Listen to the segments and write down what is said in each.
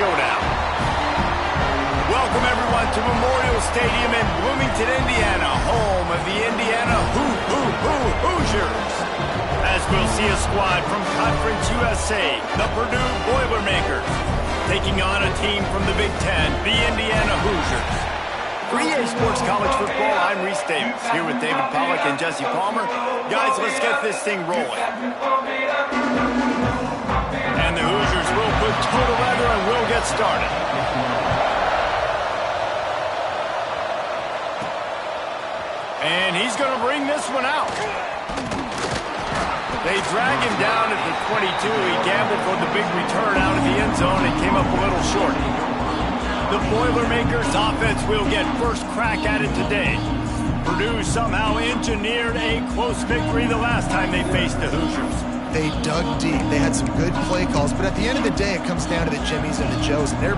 showdown. Welcome, everyone, to Memorial Stadium in Bloomington, Indiana, home of the Indiana Hoosiers. As we'll see a squad from Conference USA, the Purdue Boilermakers, taking on a team from the Big Ten, the Indiana Hoosiers. For EA Sports College Football, I'm Reese Davis, here with David Pollack and Jesse Palmer. Guys, let's get this thing rolling. And the Hoosiers will put total leather and will get started. And he's going to bring this one out. They drag him down at the 22. He gambled for the big return out of the end zone and came up a little short. The Boilermakers offense will get first crack at it today. Purdue somehow engineered a close victory the last time they faced the Hoosiers. They dug deep. They had some good play calls, but at the end of the day, it comes down to the Jimmies and the Joes, and they're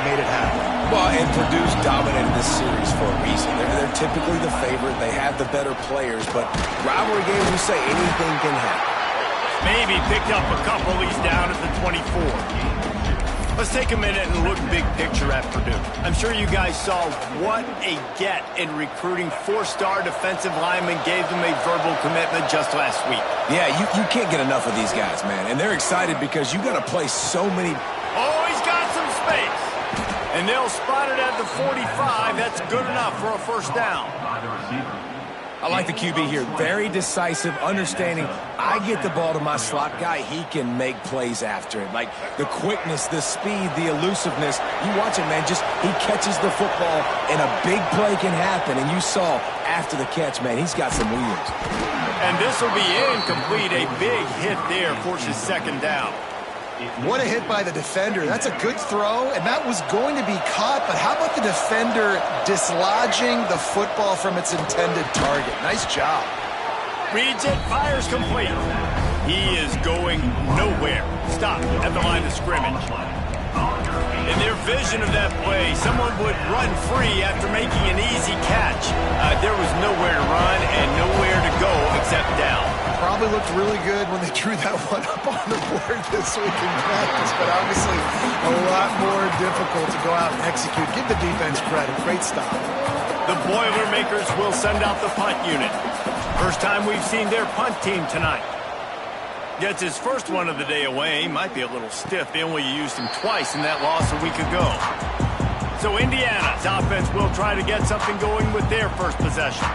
made it happen. Well, and Purdue's dominated this series for a reason. They're typically the favorite. They have the better players, but rivalry games, we say anything can happen. Maybe picked up a couple. He's down at the 24. Let's take a minute and look big picture at Purdue. I'm sure you guys saw what a get in recruiting. Four-star defensive linemen gave them a verbal commitment just last week. Yeah, you can't get enough of these guys, man. And they're excited because you got to play so many. Oh, he's got some space. And they'll spot it at the 45. That's good enough for a first down. I like the QB here. Very decisive, understanding I get the ball to my slot guy, he can make plays after it. Like the quickness, the speed, the elusiveness. You watch it, man, just he catches the football and a big play can happen. And you saw after the catch, man, he's got some wheels. And this will be incomplete. A big hit there forces second down. What a hit by the defender. That's a good throw, and that was going to be caught, but how about the defender dislodging the football from its intended target? Nice job. Reads it, fires complete. He is going nowhere. Stop at the line of scrimmage. In their vision of that play, someone would run free after making an easy catch. There was nowhere to run and nowhere to go except down. Probably looked really good when they drew that one up on the board this week in practice, but obviously a lot more difficult to go out and execute. Give the defense credit. Great stop. The Boilermakers will send out the punt unit. First time we've seen their punt team tonight. Gets his first one of the day away. Might be a little stiff. They only used him twice in that loss a week ago. So Indiana's offense will try to get something going with their first possession.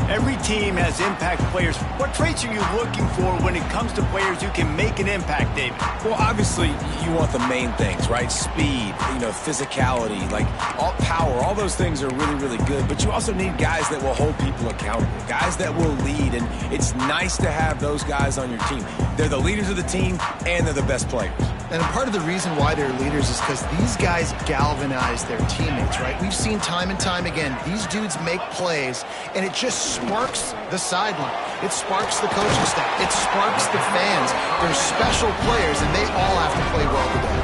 Every team has impact players. What traits are you looking for when it comes to players who can make an impact, David? Well, obviously, you want the main things, right? Speed, physicality, like all power. All those things are really, really good. But you also need guys that will hold people accountable, guys that will lead. And it's nice to have those guys on your team. They're the leaders of the team, and they're the best players. And part of the reason why they're leaders is because these guys galvanize their teammates, right? We've seen time and time again, these dudes make plays, and it just sparks the sideline. It sparks the coaching staff. It sparks the fans. They're special players, and they all have to play well today.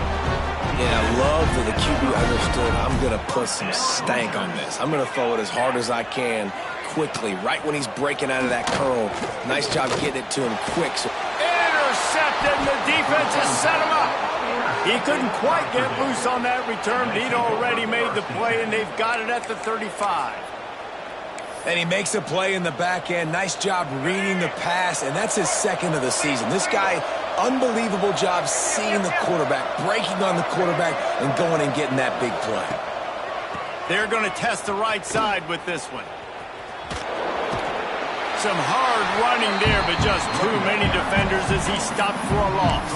Yeah, I love that the QB understood I'm going to put some stank on this. I'm going to throw it as hard as I can quickly, right when he's breaking out of that curl. Nice job getting it to him quick. Intercepted, and the defense has set him up. He couldn't quite get loose on that return. He'd already made the play, and they've got it at the 35. And he makes a play in the back end. Nice job reading the pass, and that's his second of the season. This guy, unbelievable job seeing the quarterback, breaking on the quarterback, and going and getting that big play. They're going to test the right side with this one. Some hard running there, but just too many defenders as he stopped for a loss.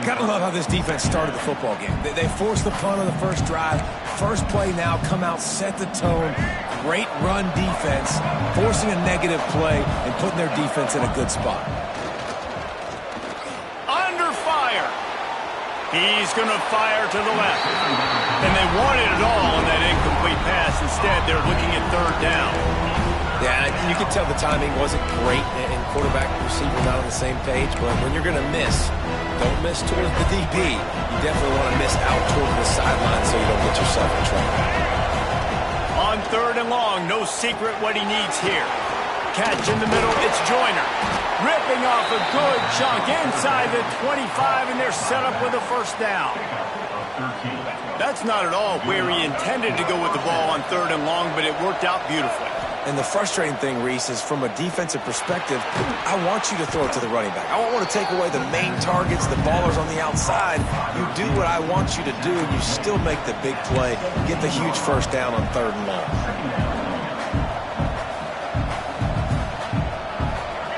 Gotta love how this defense started the football game. They forced the punt on the first drive. First play now, come out, set the tone. Great run defense, forcing a negative play and putting their defense in a good spot. Under fire. He's going to fire to the left. And they wanted it all on that incomplete pass. Instead, they're looking at third down. Yeah, you can tell the timing wasn't great, and quarterback and receiver not on the same page, but when you're going to miss, don't miss towards the DB. You definitely want to miss out towards the sideline. and long. No secret what he needs here. Catch in the middle. It's Joyner. Ripping off a good chunk inside the 25, and they're set up with a first down. That's not at all where he intended to go with the ball on 3rd and long, but it worked out beautifully. And the frustrating thing, Reese, is from a defensive perspective, I want you to throw it to the running back. I don't want to take away the main targets, the ballers on the outside. You do what I want you to do, and you still make the big play, get the huge first down on 3rd and long.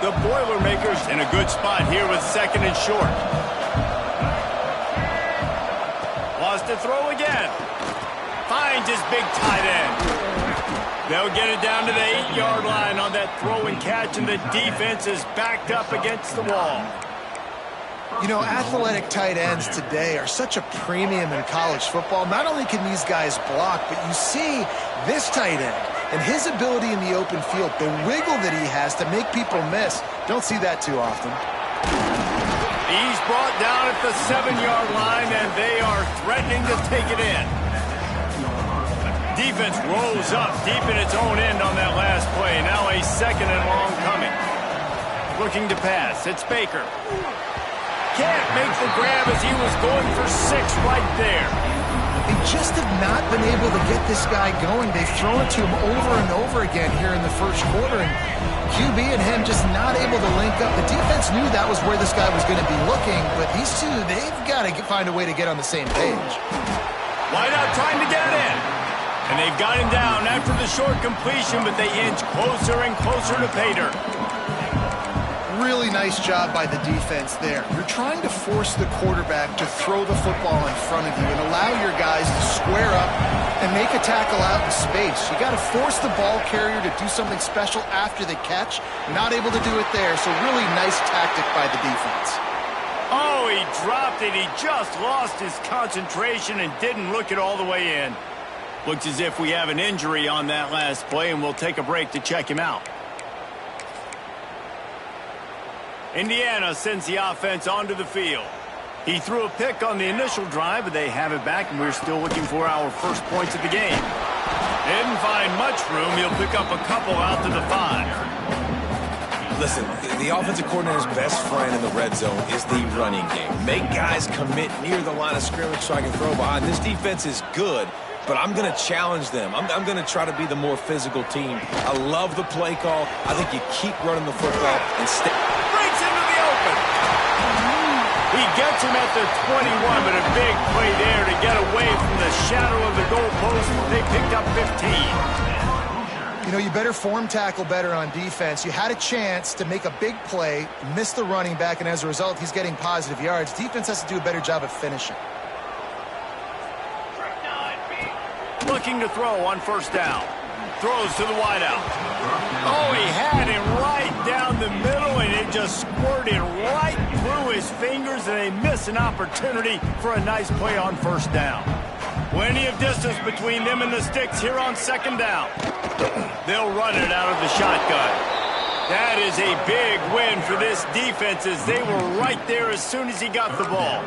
The Boilermakers in a good spot here with 2nd and short. Lost to throw again. Finds his big tight end. They'll get it down to the 8-yard line on that throw and catch, and the defense is backed up against the wall. You know, athletic tight ends today are such a premium in college football. Not only can these guys block, but you see this tight end and his ability in the open field, the wiggle that he has to make people miss. Don't see that too often. He's brought down at the 7-yard line, and they are threatening to take it in. Defense rolls up deep in its own end on that last play. Now a 2nd and long coming. Looking to pass. It's Baker. Can't make the grab as he was going for 6 right there. They just have not been able to get this guy going. They've thrown it to him over and over again here in the first quarter, and QB and him just not able to link up. The defense knew that was where this guy was going to be looking, but these two, they've got to find a way to get on the same page. Wide out trying to get in. And they've got him down after the short completion, but they inch closer and closer to pay dirt. Really nice job by the defense there. You're trying to force the quarterback to throw the football in front of you and allow your guys to square up and make a tackle out in space. You got to force the ball carrier to do something special after the catch. Not able to do it there, so really nice tactic by the defense. Oh, he dropped it. He just lost his concentration and didn't look it all the way in. Looks as if we have an injury on that last play, and we'll take a break to check him out. Indiana sends the offense onto the field. He threw a pick on the initial drive, but they have it back, and we're still looking for our first points of the game. Didn't find much room. He'll pick up a couple out to the 5. Listen, the offensive coordinator's best friend in the red zone is the running game. Make guys commit near the line of scrimmage so I can throw behind. This defense is good, but I'm going to challenge them. I'm going to try to be the more physical team. I love the play call. I think you keep running the football and stay. Breaks into the open. He gets him at the 21, but a big play there to get away from the shadow of the goalpost. They picked up 15. You know, you better form tackle better on defense. You had a chance to make a big play, miss the running back, and as a result, he's getting positive yards. Defense has to do a better job of finishing. Looking to throw on first down. Throws to the wideout. Oh, he had him right down the middle, and it just squirted right through his fingers, and they miss an opportunity for a nice play on first down. Plenty of distance between them and the sticks here on second down. They'll run it out of the shotgun. That is a big win for this defense as they were right there as soon as he got the ball.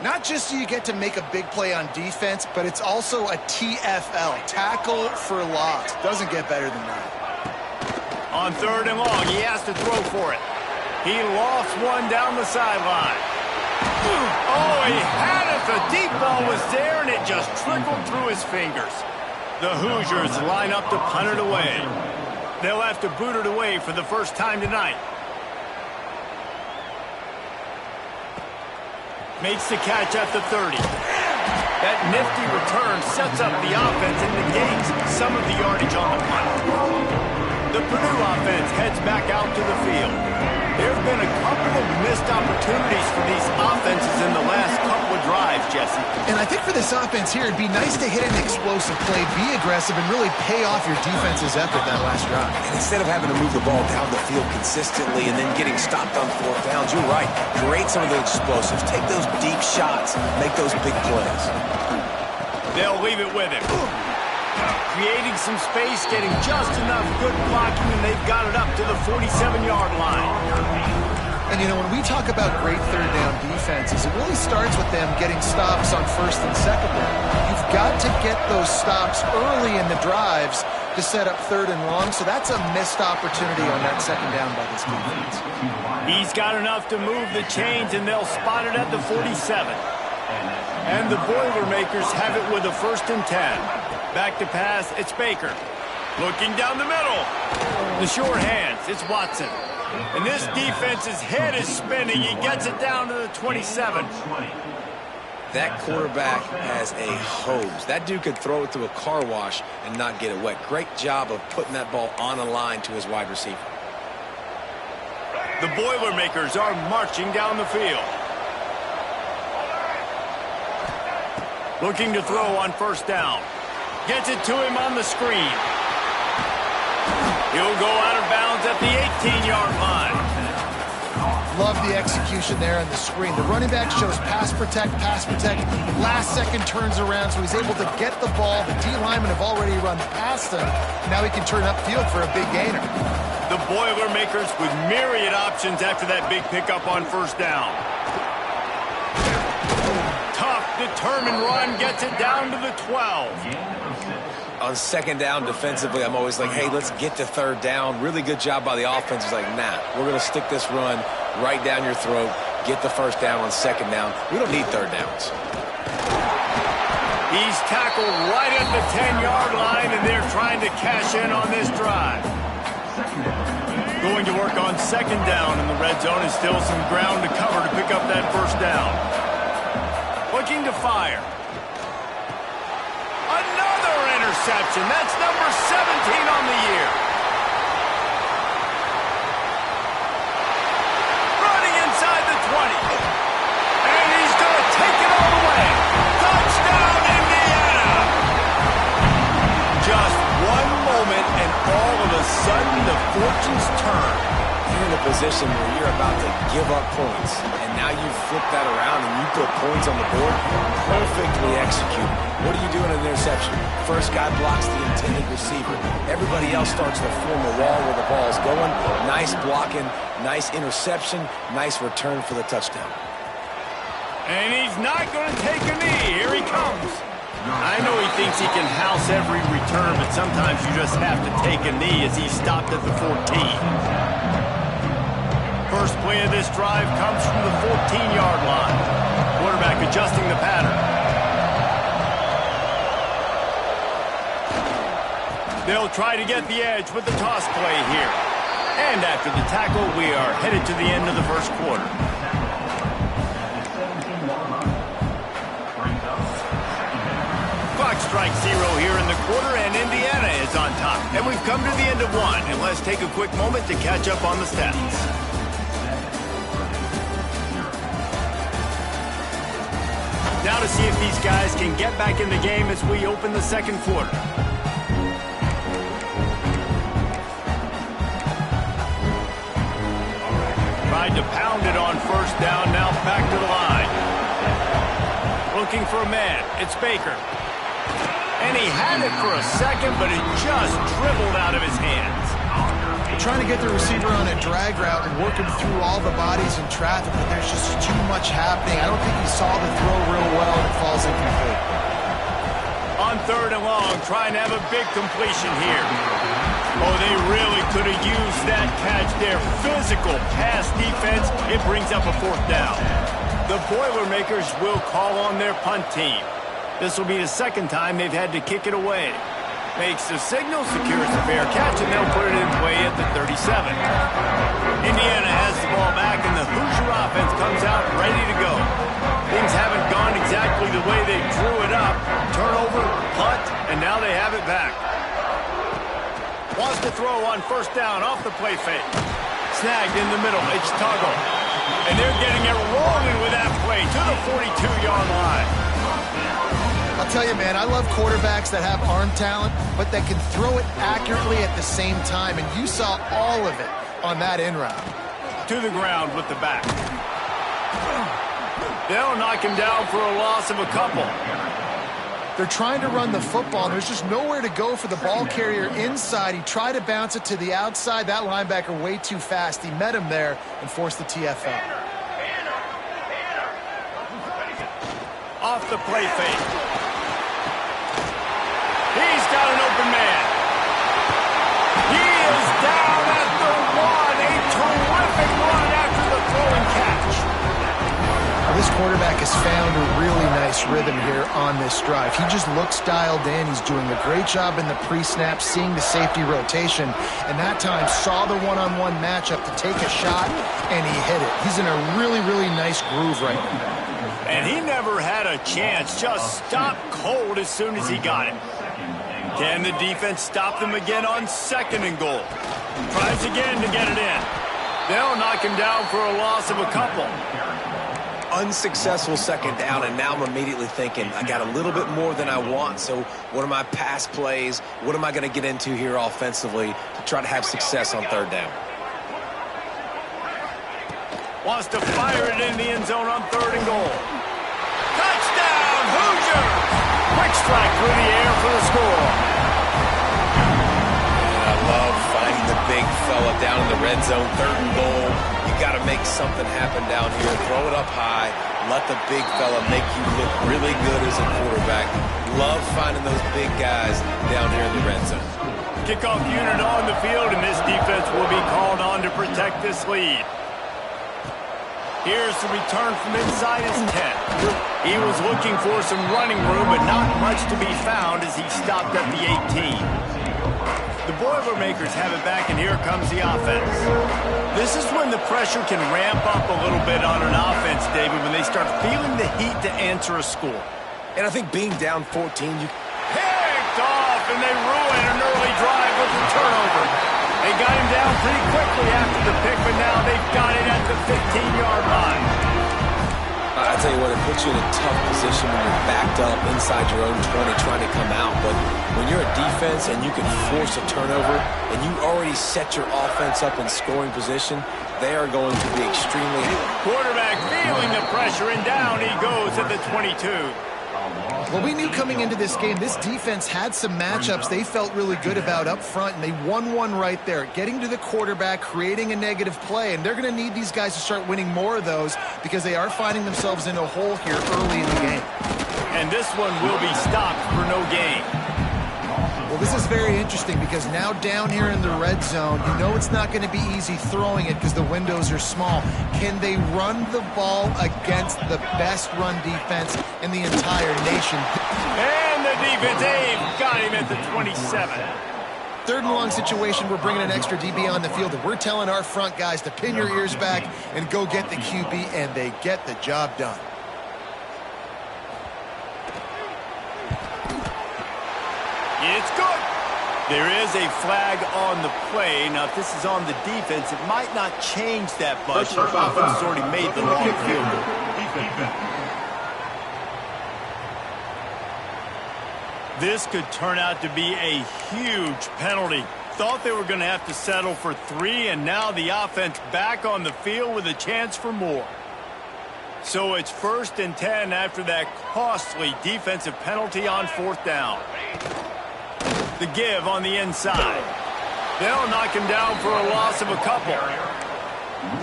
Not just do you get to make a big play on defense, but it's also a TFL, tackle for loss. Doesn't get better than that. On third and long, he has to throw for it. He lost one down the sideline. Oh, he had it. The deep ball was there, and it just trickled through his fingers. The Hoosiers line up to punt it away. They'll have to boot it away for the first time tonight. Makes the catch at the 30. That nifty return sets up the offense and negates some of the yardage on the punt. The Purdue offense heads back out to the field. There have been a couple of missed opportunities for these offenses in the last couple of drives, Jesse. And I think for this offense here, it'd be nice to hit an explosive play, be aggressive, and really pay off your defense's effort that last drive. And instead of having to move the ball down the field consistently and then getting stopped on fourth downs, you're right. Create some of those explosives. Take those deep shots. Make those big plays. They'll leave it with him. Creating some space, getting just enough good blocking, and they've got it up to the 47-yard line. And, you know, when we talk about great third down defenses, it really starts with them getting stops on first and second down. You've got to get those stops early in the drives to set up 3rd and long, so that's a missed opportunity on that 2nd down by this defense. He's got enough to move the chains, and they'll spot it at the 47. And the Boilermakers have it with a 1st and 10. Back to pass, it's Baker. Looking down the middle. The short hands, it's Watson. And this defense's head is spinning. He gets it down to the 27. That quarterback has a hose. That dude could throw it through a car wash and not get it wet. Great job of putting that ball on a line to his wide receiver. The Boilermakers are marching down the field. Looking to throw on 1st down. Gets it to him on the screen. He'll go out of bounds at the 18-yard line. Love the execution there on the screen. The running back shows pass protect. Last second turns around, so he's able to get the ball. The D linemen have already run past him. Now he can turn upfield for a big gainer. The Boilermakers with myriad options after that big pickup on 1st down. Tough, determined run gets it down to the 12. On 2nd down defensively, I'm always like, hey, let's get to 3rd down. Really good job by the offense. It's like, nah, we're going to stick this run right down your throat, get the 1st down on 2nd down. We don't need 3rd downs. He's tackled right at the 10-yard line, and they're trying to cash in on this drive. Going to work on 2nd down in the red zone, and still some ground to cover to pick up that 1st down. Looking to fire. Another interception. That's number 17 on the year. Running inside the 20. And he's going to take it all the way. Touchdown, Indiana. Just one moment, and all of a sudden, the fortunes turn. You're in a position where you're about to give up points, and now you flip that around and you put points on the board. Perfectly executed. What do you do in an interception? First guy blocks the intended receiver. Everybody else starts to form a wall where the ball's going. Nice blocking, nice interception, nice return for the touchdown. And he's not going to take a knee. Here he comes. I know he thinks he can house every return, but sometimes you just have to take a knee as he stopped at the 14. First play of this drive comes from the 14-yard line. Quarterback adjusting the pattern. They'll try to get the edge with the toss play here. And after the tackle, we are headed to the end of the 1st quarter. Clock strikes 0 here in the quarter, and Indiana is on top. And we've come to the end of 1, and let's take a quick moment to catch up on the stats. Now to see if these guys can get back in the game as we open the 2nd quarter. Tried to pound it on 1st down, now back to the line. Looking for a man, it's Baker. And he had it for a second, but it just dribbled out of his hands. Trying to get the receiver on a drag route and working through all the bodies in traffic, but there's just too much happening. I don't think he saw the throw real well, and it falls incomplete. On 3rd and long, trying to have a big completion here. Oh, they really could have used that catch there. Physical pass defense. It brings up a 4th down. The Boilermakers will call on their punt team. This will be the 2nd time they've had to kick it away. Makes the signal, secures the fair catch, and they'll put it in play at the 37. Indiana has the ball back, and the Hoosier offense comes out ready to go. Things haven't gone exactly the way they drew it up. Turnover, punt, and now they have it back. Wants to throw on 1st down off the play fake. Snagged in the middle, it's Tuggle. And they're getting it rolling with that play to the 42-yard line. I'll tell you, man, I love quarterbacks that have arm talent, but that can throw it accurately at the same time, and you saw all of it on that in route. To the ground with the back. They'll knock him down for a loss of a couple. They're trying to run the football, and there's just nowhere to go for the ball carrier inside. He tried to bounce it to the outside. That linebacker way too fast. He met him there and forced the TFL. Off the play fake. quarterback has found a really nice rhythm here on this drive. He just looks dialed in. He's doing a great job in the pre-snap, seeing the safety rotation, and that time saw the one-on-one matchup to take a shot, and he hit it. He's in a really, really nice groove right now. And he never had a chance, just stopped cold as soon as he got it. Can the defense stop them again on 2nd and goal? Tries again to get it in. They'll knock him down for a loss of a couple. Unsuccessful 2nd down, and now I'm immediately thinking, I got a little bit more than I want, so what are my pass plays? What am I going to get into here offensively to try to have success on 3rd down? Wants to fire it in the end zone on 3rd and goal. Touchdown, Hoosiers! Quick strike through the air for the score. I love finding the big fella down in the red zone, 3rd and goal. You got to make something happen down here. Throw it up high. Let the big fella make you look really good as a quarterback. Love finding those big guys down here in the red zone. Kickoff unit on the field, and this defense will be called on to protect this lead. Here's the return from inside his 10. He was looking for some running room, but not much to be found as he stopped at the 18. The Boilermakers have it back, and here comes the offense. This is when the pressure can ramp up a little bit on an offense, David, when they start feeling the heat to answer a score. And I think being down 14, you picked off, and they ruin an early drive with the turnover. They got him down pretty quickly after the pick, but now they've got it at the 15-yard line. I tell you what, it puts you in a tough position when you're backed up inside your own 20 trying to come out. But when you're a defense and you can force a turnover and you already set your offense up in scoring position, they are going to be extremely... Quarterback feeling the pressure, and down he goes at the 22. Well, we knew coming into this game, this defense had some matchups they felt really good about up front, and they won one right there, getting to the quarterback, creating a negative play, and they're going to need these guys to start winning more of those because they are finding themselves in a hole here early in the game. And this one will be stopped for no gain. Well, this is very interesting because now down here in the red zone, you know it's not going to be easy throwing it because the windows are small. Can they run the ball against the best run defense in the entire nation? And the defense, got him at the 27. 3rd and long situation, we're bringing an extra DB on the field, and we're telling our front guys to pin your ears back and go get the QB, and they get the job done. It's good. There is a flag on the play. Now, if this is on the defense, it might not change that much. The offense has already made the long field goal. This could turn out to be a huge penalty. Thought they were going to have to settle for 3, and now the offense back on the field with a chance for more. So it's 1st and 10 after that costly defensive penalty on 4th down. The give on the inside. They'll knock him down for a loss of a couple.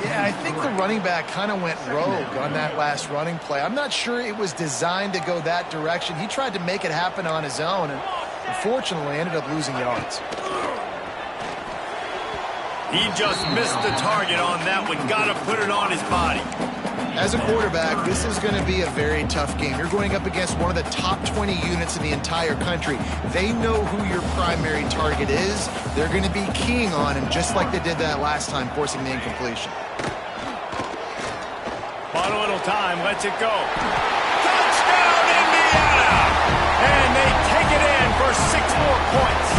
Yeah, I think the running back kind of went rogue on that last running play. I'm not sure it was designed to go that direction. He tried to make it happen on his own, and unfortunately ended up losing yards. He just missed the target on that one. Got to put it on his body. As a quarterback, this is going to be a very tough game. You're going up against one of the top 20 units in the entire country. They know who your primary target is. They're going to be keying on him just like they did that last time, forcing the incompletion. Bought a little time, lets it go. Touchdown, Indiana! And they take it in for 6 more points.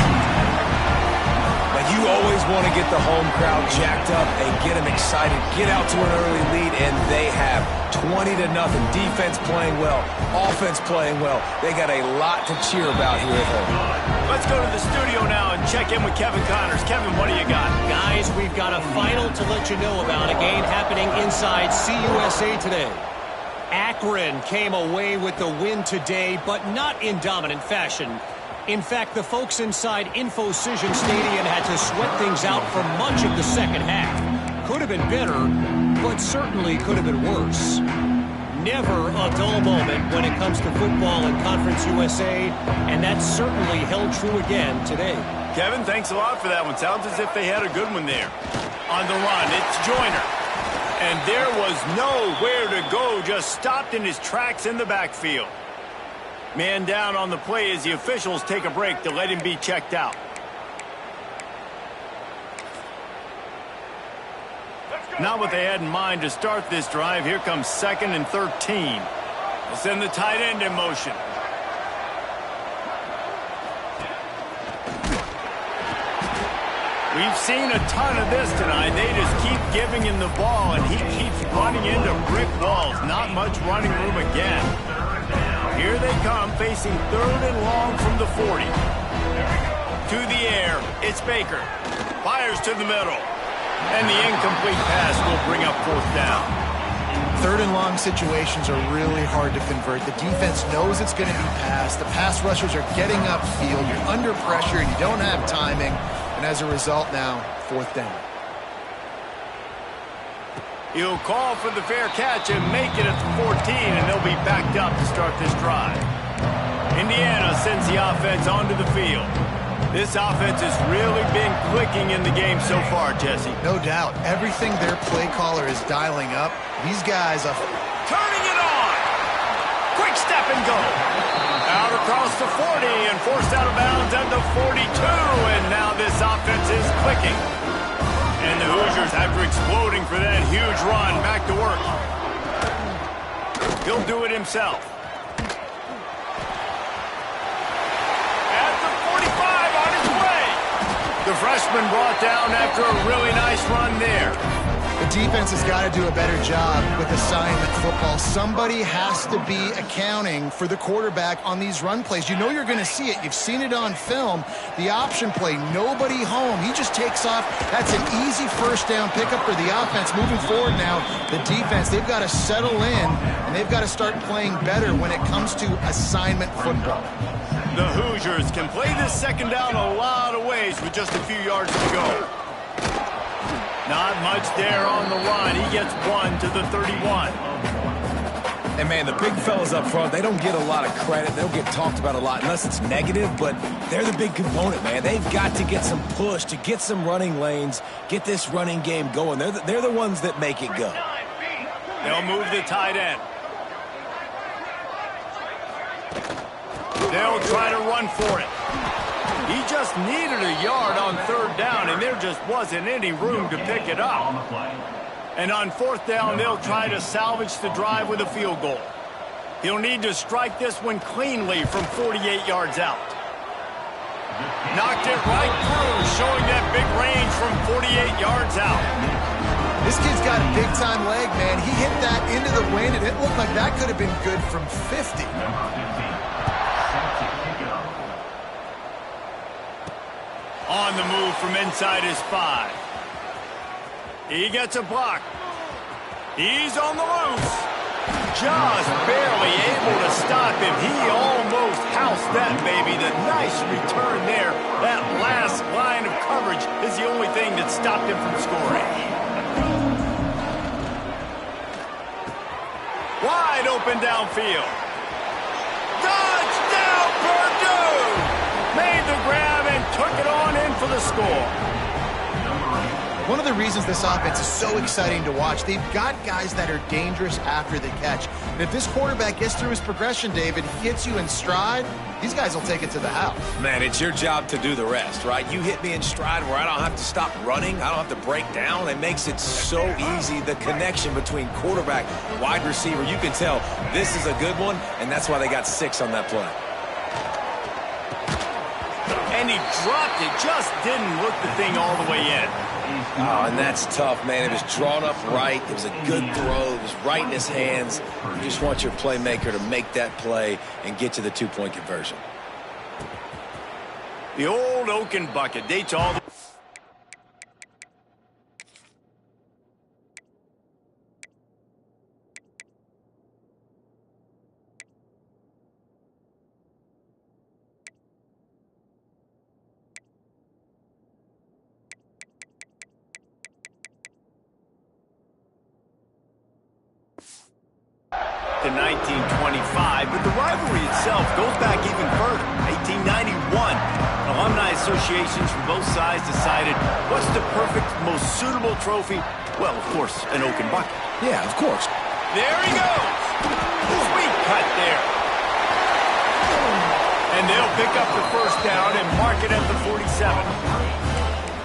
You always want to get the home crowd jacked up and get them excited, get out to an early lead, and they have 20-0. Defense playing well, offense playing well. They got a lot to cheer about here at home. Let's go to the studio now and check in with Kevin Connors. Kevin, what do you got? Guys, we've got a final to let you know about, a game happening inside CUSA today. Akron came away with the win today, but not in dominant fashion. In fact, the folks inside InfoCision Stadium had to sweat things out for much of the second half. Could have been better, but certainly could have been worse. Never a dull moment when it comes to football in Conference USA, and that certainly held true again today. Kevin, thanks a lot for that one. Sounds as if they had a good one there. On the run, it's Joyner. And there was nowhere to go, just stopped in his tracks in the backfield. Man down on the play as the officials take a break to let him be checked out. Not what they had in mind to start this drive. Here comes 2nd and 13. They'll send the tight end in motion. We've seen a ton of this tonight. They just keep giving him the ball, and he keeps running into brick walls. Not much running room again. Here they come, facing 3rd and long from the 40. To the air, it's Baker. Fires to the middle. And the incomplete pass will bring up 4th down. 3rd and long situations are really hard to convert. The defense knows it's going to be passed. The pass rushers are getting upfield. You're under pressure. You don't have timing. And as a result now, 4th down. He'll call for the fair catch and make it at the 14, and they'll be backed up to start this drive. Indiana sends the offense onto the field. This offense has really been clicking in the game so far, Jesse. No doubt. Everything their play caller is dialing up, these guys are turning it on. Quick step and go. Out across the 40 and forced out of bounds at the 42. And now this offense is clicking. And the Hoosiers, after exploding for that huge run, back to work. He'll do it himself. At the 45 on his way. The freshman brought down after a really nice run there. The defense has got to do a better job with assignment football. Somebody has to be accounting for the quarterback on these run plays. You know you're going to see it. You've seen it on film. The option play, nobody home. He just takes off. That's an easy 1st down pickup for the offense. Moving forward now, the defense, they've got to settle in, and they've got to start playing better when it comes to assignment football. The Hoosiers can play this 2nd down a lot of ways with just a few yards to go. Not much there on the run. He gets 1 to the 31. And, man, the big fellas up front, they don't get a lot of credit. They don't get talked about a lot unless it's negative, but they're the big component, man. They've got to get some push, to get some running lanes, get this running game going. They're the ones that make it go. They'll move the tight end. They'll try to run for it. He just needed a yard on 3rd down, and there just wasn't any room to pick it up. And on 4th down, they'll try to salvage the drive with a field goal. He'll need to strike this one cleanly from 48 yards out. Knocked it right through, showing that big range from 48 yards out. This kid's got a big-time leg, man. He hit that into the wind, and it looked like that could have been good from 50. On the move from inside his 5. He gets a block. He's on the loose. Just barely able to stop him. He almost housed that baby. The nice return there. That last line of coverage is the only thing that stopped him from scoring. Wide open downfield. Touchdown, Purdue! Made the grab and took it on in for the score. One of the reasons this offense is so exciting to watch, they've got guys that are dangerous after the catch. And if this quarterback gets through his progression, David, he hits you in stride, these guys will take it to the house. Man, it's your job to do the rest, right? You hit me in stride where I don't have to stop running. I don't have to break down. It makes it so easy, the connection between quarterback, wide receiver. You can tell this is a good one, and that's why they got 6 on that play. And he dropped it, just didn't look the thing all the way in. Oh, and that's tough, man. It was drawn up right. It was a good throw. It was right in his hands. You just want your playmaker to make that play and get to the 2-point conversion. The old Oaken bucket dates all the... to 1925, but the rivalry itself goes back even further. 1891, alumni associations from both sides decided what's the perfect, most suitable trophy Well, of course, an open bucket. Yeah, of course. There he goes. Sweet cut there. And they'll pick up the first down and mark it at the 47.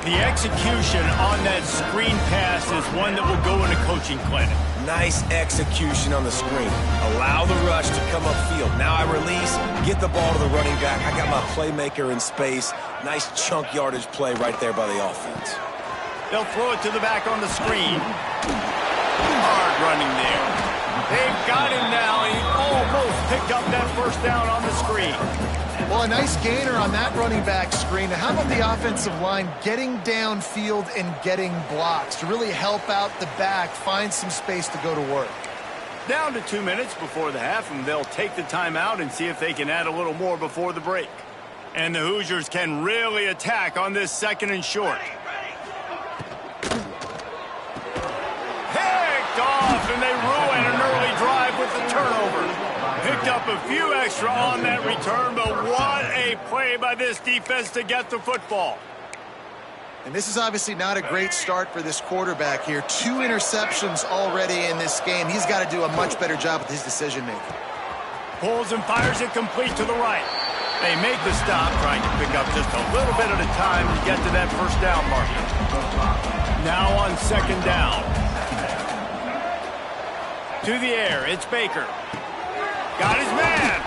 The execution on that screen pass is one that will go in a coaching clinic. Nice execution on the screen. Allow the rush to come upfield. Now I release, get the ball to the running back. I got my playmaker in space. Nice chunk yardage play right there by the offense. They'll throw it to the back on the screen. Hard running there. They've got him now. He almost picked up that first down on the screen. Well, a nice gainer on that running back screen. How about the offensive line getting downfield and getting blocks to really help out the back, find some space to go to work? Down to 2 minutes before the half, and they'll take the timeout and see if they can add a little more before the break. And the Hoosiers can really attack on this 2nd and short. Picked off, and they ruin an early drive with the turnover. Picked up a few extra on that return, but what a play by this defense to get the football. And this is obviously not a great start for this quarterback here. 2 interceptions already in this game. He's got to do a much better job with his decision-making. Pulls and fires it complete to the right. They make the stop, trying to pick up just a little bit at a time to get to that first down marker. Now on 2nd down. To the air, it's Baker. Got his man.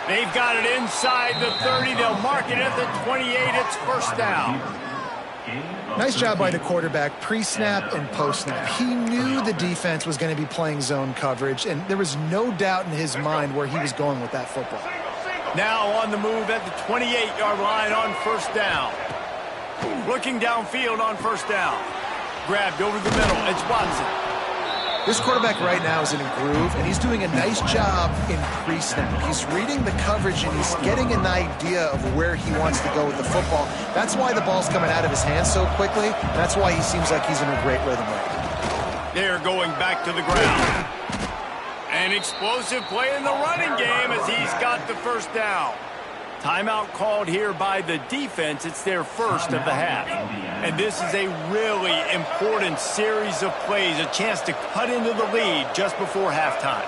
They've got it inside the 30. They'll mark it at the 28. It's first down. Nice job by the quarterback, pre-snap and post-snap. He knew the defense was going to be playing zone coverage, and there was no doubt in his mind where he was going with that football. Now on the move at the 28-yard line on first down. Looking downfield on first down. Grabbed over the middle. It's Watson. This quarterback right now is in a groove, and he's doing a nice job in pre-snap. He's reading the coverage, and he's getting an idea of where he wants to go with the football. That's why the ball's coming out of his hands so quickly. That's why he seems like he's in a great rhythm right now. They're going back to the ground. An explosive play in the running game as he's got the first down. Timeout called here by the defense. It's their first of the half. And this is a really important series of plays, a chance to cut into the lead just before halftime.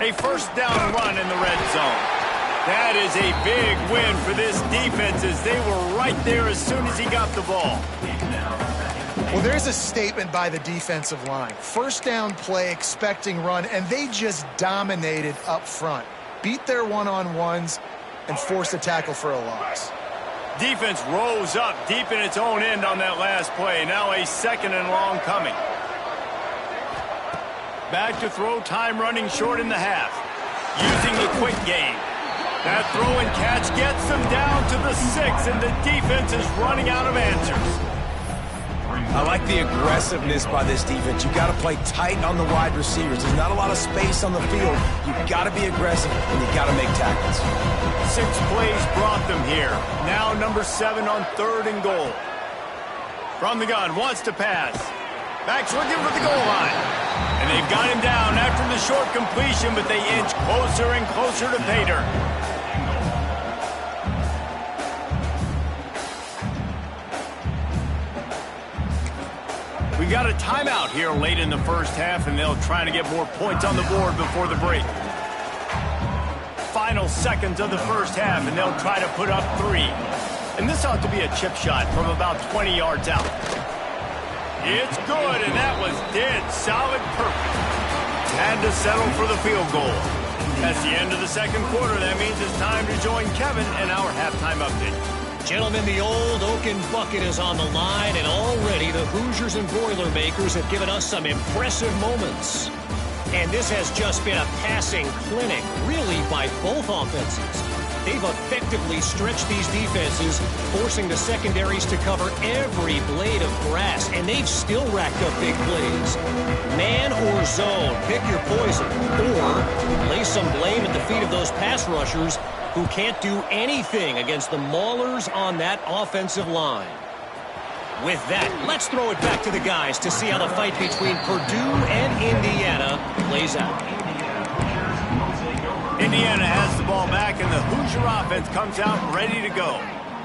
A first down run in the red zone. That is a big win for this defense as they were right there as soon as he got the ball. Well, there's a statement by the defensive line. First down play, expecting run, and they just dominated up front. Beat their one-on-ones and forced a tackle for a loss. Defense rose up deep in its own end on that last play. Now a 2nd and long coming. Back to throw, time running short in the half. Using the quick game. That throw and catch gets them down to the 6, and the defense is running out of answers. I like the aggressiveness by this defense. You've got to play tight on the wide receivers. There's not a lot of space on the field. You've got to be aggressive, and you've got to make tackles. 6 plays brought them here. Now number 7 on 3rd and goal. From the gun, wants to pass. Back's looking for the goal line. And they've got him down after the short completion, but they inch closer and closer to pay dirt. We've got a timeout here late in the first half, and they'll try to get more points on the board before the break. Final seconds of the first half, and they'll try to put up 3. And this ought to be a chip shot from about 20 yards out. It's good, and that was dead solid perfect. Had to settle for the field goal. That's the end of the second quarter. That means it's time to join Kevin in our halftime update. Gentlemen, the old Oaken bucket is on the line, and already the Hoosiers and Boilermakers have given us some impressive moments. And this has just been a passing clinic, really, by both offenses. They've effectively stretched these defenses, forcing the secondaries to cover every blade of grass, and they've still racked up big plays. Man or zone, pick your poison, or lay some blame at the feet of those pass rushers who can't do anything against the maulers on that offensive line. With that, let's throw it back to the guys to see how the fight between Purdue and Indiana plays out. Indiana has the ball back, and the Hoosier offense comes out ready to go.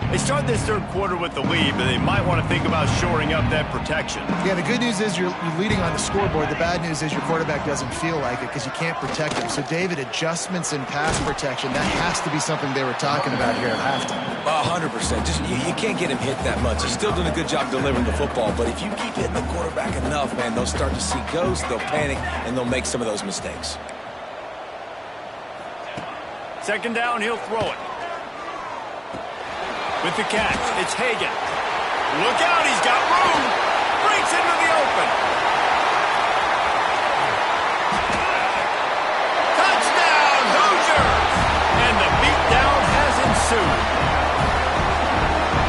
They start this third quarter with the lead, but they might want to think about shoring up that protection. Yeah, the good news is you're leading on the scoreboard. The bad news is your quarterback doesn't feel like it because you can't protect him. So, David, adjustments in pass protection, that has to be something they were talking about here at halftime. 100%. Just you can't get him hit that much. He's still doing a good job delivering the football, but if you keep hitting the quarterback enough, man, they'll start to see ghosts, they'll panic, and they'll make some of those mistakes. Second down, he'll throw it. With the catch, it's Hagan. Look out, he's got room. Breaks into the open. Touchdown, Hoosiers! And the beatdown has ensued.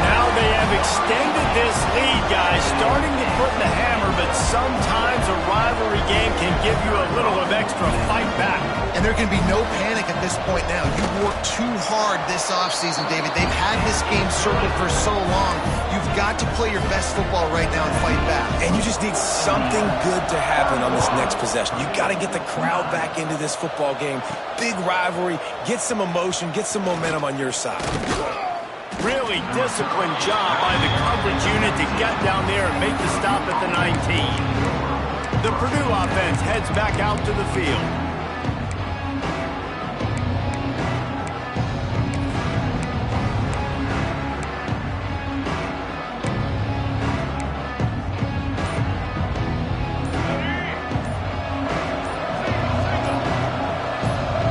Now they have extended this lead, guys, starting to put the hammer, but sometimes a rivalry game can give you a little of extra fight back. And there can be no panic at this point now. You worked too hard this offseason, David. They've had this game circled for so long. You've got to play your best football right now and fight back. And you just need something good to happen on this next possession. You got to get the crowd back into this football game. Big rivalry. Get some emotion. Get some momentum on your side. Really disciplined job by the coverage unit to get down there and make the stop at the 19. The Purdue offense heads back out to the field.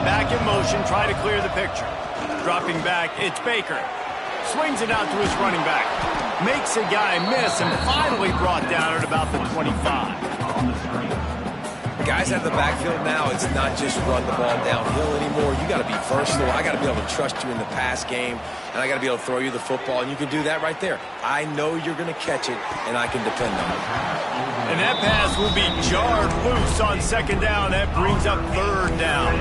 Back in motion, try to clear the picture. Dropping back, it's Baker. Swings it out to his running back. Makes a guy miss and finally brought down at about the 25. Guys out of the backfield now, it's not just run the ball downhill anymore. You got to be versatile. I got to be able to trust you in the pass game, and I got to be able to throw you the football, and you can do that right there. I know you're going to catch it, and I can depend on it. And that pass will be jarred loose on second down. That brings up third down.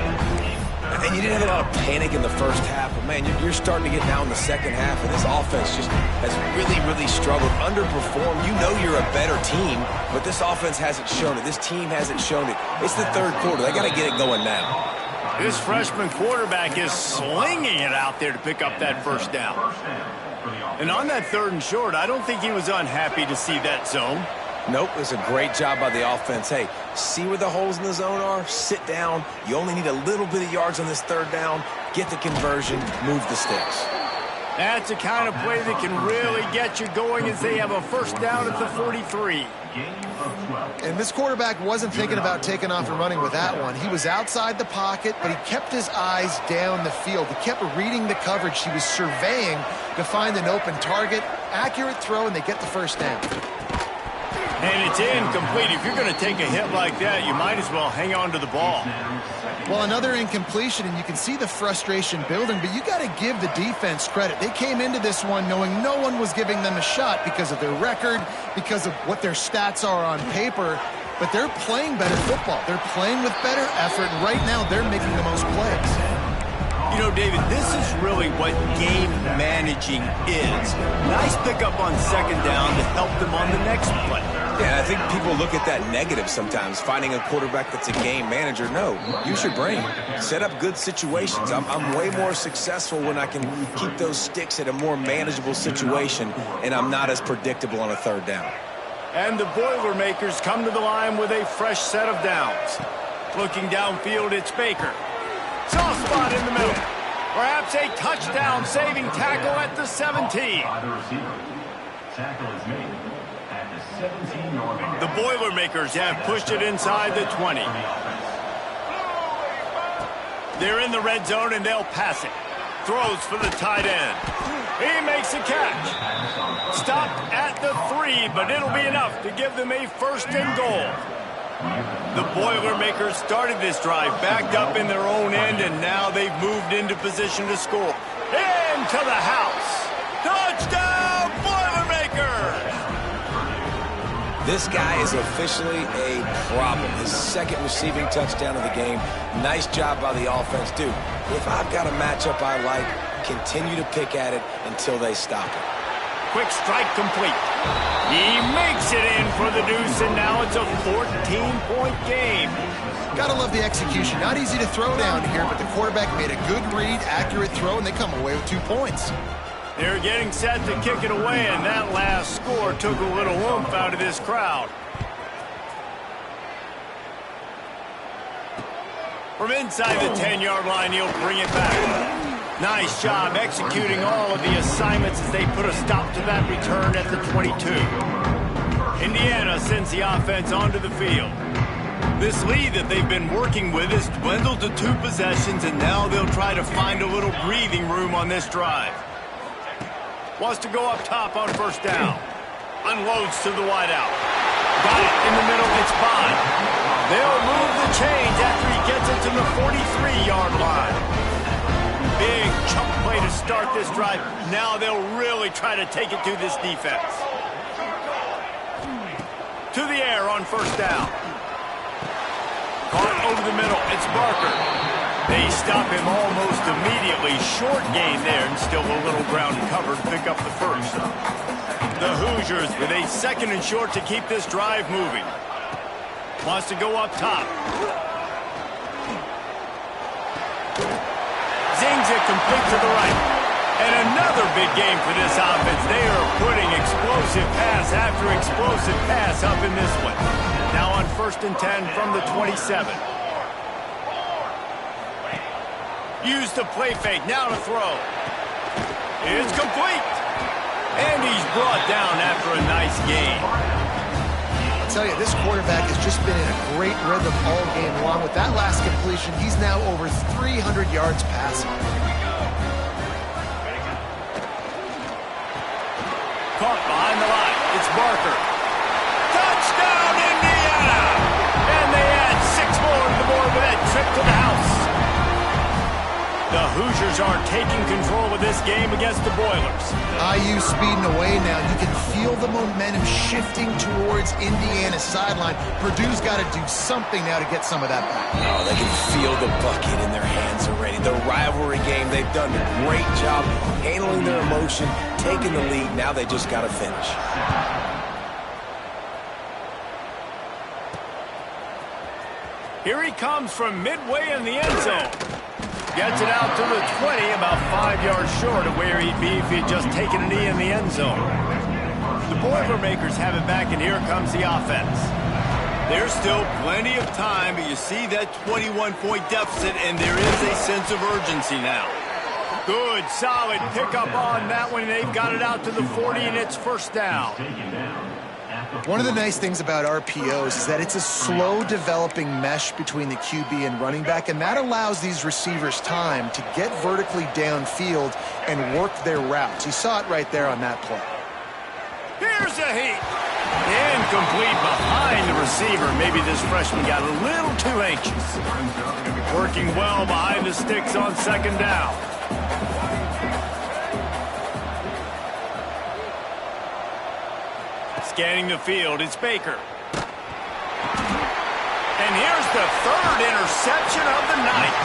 And you didn't have a lot of panic in the first half, but, man, you're starting to get down in the second half, and this offense just has really, really struggled, underperformed. You know you're a better team, but this offense hasn't shown it. This team hasn't shown it. It's the third quarter. They got to get it going now. This freshman quarterback is slinging it out there to pick up that first down. And on that third and short, I don't think he was unhappy to see that zone. Nope, it's a great job by the offense. Hey, see where the holes in the zone are, sit down. You only need a little bit of yards on this third down. Get the conversion, move the sticks. That's the kind of play that can really get you going as they have a first down at the 43. And this quarterback wasn't thinking about taking off and running with that one. He was outside the pocket, but he kept his eyes down the field. He kept reading the coverage. He was surveying to find an open target. Accurate throw, and they get the first down. And it's incomplete. If you're going to take a hit like that, you might as well hang on to the ball. Well, another incompletion, and you can see the frustration building, but you got to give the defense credit. They came into this one knowing no one was giving them a shot because of their record, because of what their stats are on paper, but they're playing better football. They're playing with better effort, and right now they're making the most plays. You know, David, this is really what game managing is. Nice pickup on second down to help them on the next play. Yeah, I think people look at that negative sometimes, finding a quarterback that's a game manager. No, use your brain. Set up good situations. I'm way more successful when I can keep those sticks at a more manageable situation, and I'm not as predictable on a third down. And the Boilermakers come to the line with a fresh set of downs. Looking downfield, it's Baker. Soft spot in the middle. Perhaps a touchdown-saving tackle at the 17. The Boilermakers have pushed it inside the 20. They're in the red zone, and they'll pass it. Throws for the tight end. He makes a catch. Stopped at the 3, but it'll be enough to give them a first and goal. The Boilermakers started this drive backed up in their own end, and now they've moved into position to score. Into the house. Touchdown, Boilermakers! This guy is officially a problem. His second receiving touchdown of the game. Nice job by the offense. Dude, if I've got a matchup I like, continue to pick at it until they stop it. Quick strike complete. He makes it in for the deuce, and now it's a 14-point game. Gotta love the execution. Not easy to throw down here, but the quarterback made a good read, accurate throw, and they come away with 2 points. They're getting set to kick it away, and that last score took a little oomph out of this crowd. From inside the 10-yard line, he'll bring it back. Nice job executing all of the assignments as they put a stop to that return at the 22. Indiana sends the offense onto the field. This lead that they've been working with has dwindled to 2 possessions, and now they'll try to find a little breathing room on this drive. Wants to go up top on first down. Unloads to the wideout. Got it in the middle. It's Bond. They'll move the chains after he gets it to the 43-yard line. Big chunk play to start this drive. Now they'll really try to take it to this defense. To the air on first down. Caught over the middle. It's Barker. They stop him almost immediately. Short gain there, and still a little ground covered to pick up the first. The Hoosiers with a 2nd and short to keep this drive moving. Wants to go up top. Zings it complete to the right. And another big game for this offense. They are putting explosive pass after explosive pass up in this one. Now on 1st and 10 from the 27. Use the play fake. Now to throw. It's complete. And he's brought down after a nice gain. I'll tell you, this quarterback has just been in a great rhythm all game long. With that last completion, he's now over 300 yards passing. Caught behind the line. It's Barker. Touchdown, Indiana! And they add 6 more to the board with that trip to the house. The Hoosiers are taking control of this game against the Boilers. IU speeding away now. You can feel the momentum shifting towards Indiana's sideline. Purdue's got to do something now to get some of that back. Oh, they can feel the bucket in their hands already. The rivalry game, they've done a great job handling their emotion, taking the lead. Now they just got to finish. Here he comes from midway in the end zone. Gets it out to the 20, about 5 yards short of where he'd be if he'd just taken a knee in the end zone. The Boilermakers have it back, and here comes the offense. There's still plenty of time, but you see that 21-point deficit, and there is a sense of urgency now. Good, solid pickup on that one. They've got it out to the 40, and it's first down. One of the nice things about RPOs is that it's a slow developing mesh between the QB and running back, and that allows these receivers time to get vertically downfield and work their routes. You saw it right there on that play. Here's a heat. Incomplete behind the receiver. Maybe this freshman got a little too anxious. Working well behind the sticks on 2nd down. Scanning the field, it's Baker. And here's the 3rd interception of the night.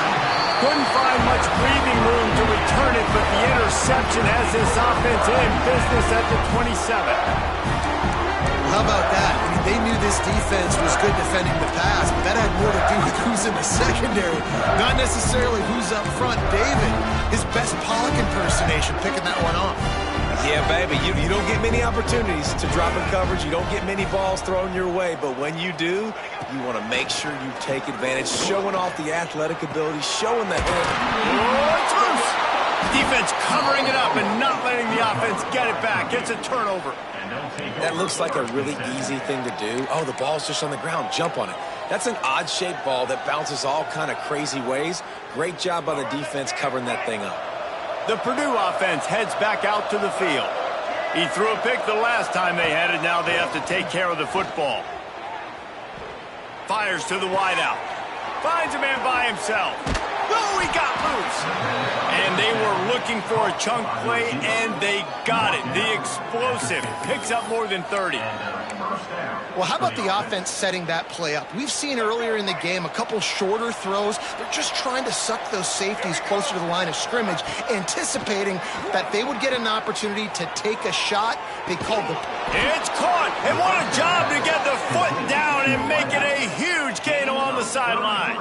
Couldn't find much breathing room to return it, but the interception has this offense in business at the 27. How about that? I mean, they knew this defense was good defending the pass, but that had more to do with who's in the secondary, not necessarily who's up front. David, his best Pollock impersonation, picking that one off. Yeah, baby, you don't get many opportunities to drop in coverage. You don't get many balls thrown your way, but when you do, you want to make sure you take advantage, showing off the athletic ability, showing the head. Oh, it's loose. Defense covering it up and not letting the offense get it back. It's a turnover. That looks like a really easy thing to do. Oh, the ball's just on the ground. Jump on it. That's an odd-shaped ball that bounces all kind of crazy ways. Great job by the defense covering that thing up. The Purdue offense heads back out to the field. He threw a pick the last time they had it. Now they have to take care of the football. Fires to the wideout. Finds a man by himself. Oh, he got loose. And they were looking for a chunk play, and they got it. The explosive picks up more than 30. Well, how about the offense setting that play up? We've seen earlier in the game a couple shorter throws. They're just trying to suck those safeties closer to the line of scrimmage, anticipating that they would get an opportunity to take a shot. They called the... It's caught, and what a job to get the foot down and make it a huge gain along the sideline.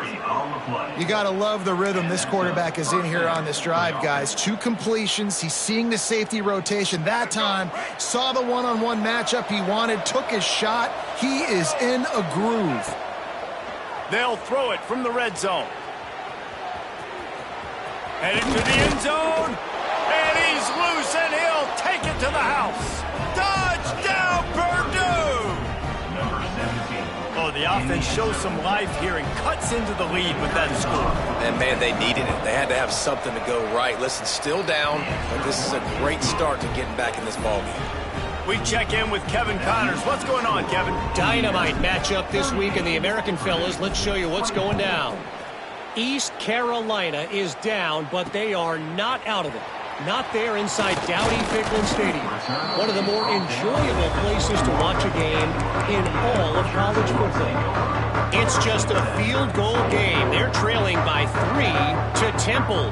You got to love the rhythm this quarterback is in here on this drive, guys. 2 completions. He's seeing the safety rotation. That time, saw the one-on-one matchup he wanted, took his shot. He is in a groove. They'll throw it from the red zone. Headed to the end zone. And he's loose, and he'll take it to the house. Touchdown, Purdue! Oh, the offense shows some life here and cuts into the lead with that score. And, man, they needed it. They had to have something to go right. Listen, still down, but this is a great start to getting back in this ballgame. We check in with Kevin Connors. What's going on, Kevin? Dynamite matchup this week in the American, fellas. Let's show you what's going down. East Carolina is down, but they are not out of it. Not there inside Dowdy-Ficklen Stadium. One of the more enjoyable places to watch a game in all of college football. It's just a field goal game. They're trailing by 3 to Temple.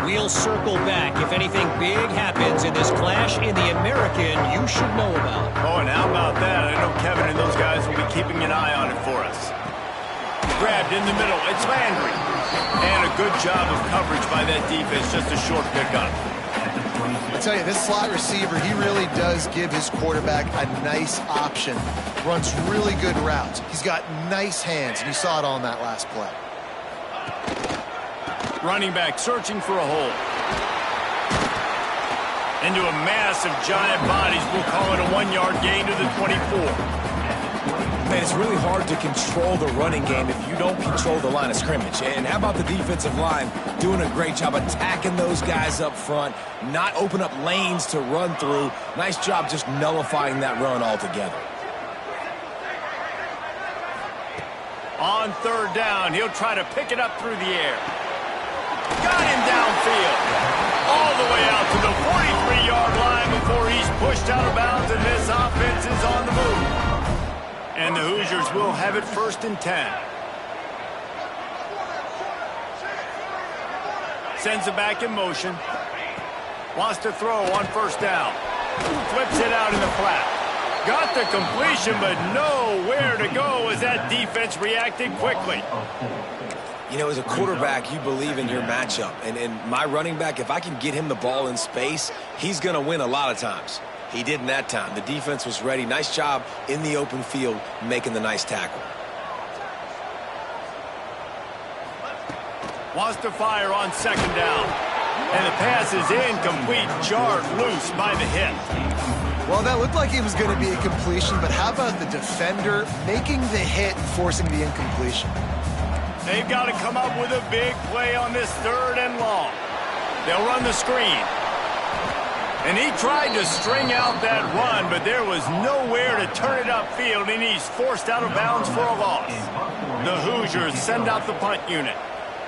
We'll circle back if anything big happens in this clash in the American you should know about. Oh, and how about that? I know Kevin and those guys will be keeping an eye on it for us. Grabbed in the middle. It's Landry. And a good job of coverage by that defense. Just a short pickup. I tell you, this slot receiver, he really does give his quarterback a nice option. Runs really good routes. He's got nice hands, and you saw it on that last play. Running back searching for a hole. Into a mass of giant bodies. We'll call it a 1-yard gain to the 24. Man, it's really hard to control the running game if you don't control the line of scrimmage. And how about the defensive line doing a great job attacking those guys up front, not open up lanes to run through. Nice job just nullifying that run altogether. On 3rd down, he'll try to pick it up through the air. Got him downfield. All the way out to the 43-yard line before he's pushed out of bounds, and this offense is on the move. And the Hoosiers will have it 1st and 10. Sends it back in motion. Wants to throw on 1st down. Flips it out in the flat. Got the completion, but nowhere to go as that defense reacted quickly. You know, as a quarterback, you believe in your matchup. And my running back, if I can get him the ball in space, he's going to win a lot of times. He didn't that time. The defense was ready. Nice job in the open field making the nice tackle. Wants to fire on 2nd down. And the pass is incomplete, jarred loose by the hit. Well, that looked like it was going to be a completion, but how about the defender making the hit, forcing the incompletion? They've got to come up with a big play on this 3rd and long. They'll run the screen. And he tried to string out that run, but there was nowhere to turn it upfield, and he's forced out of bounds for a loss. The Hoosiers send out the punt unit.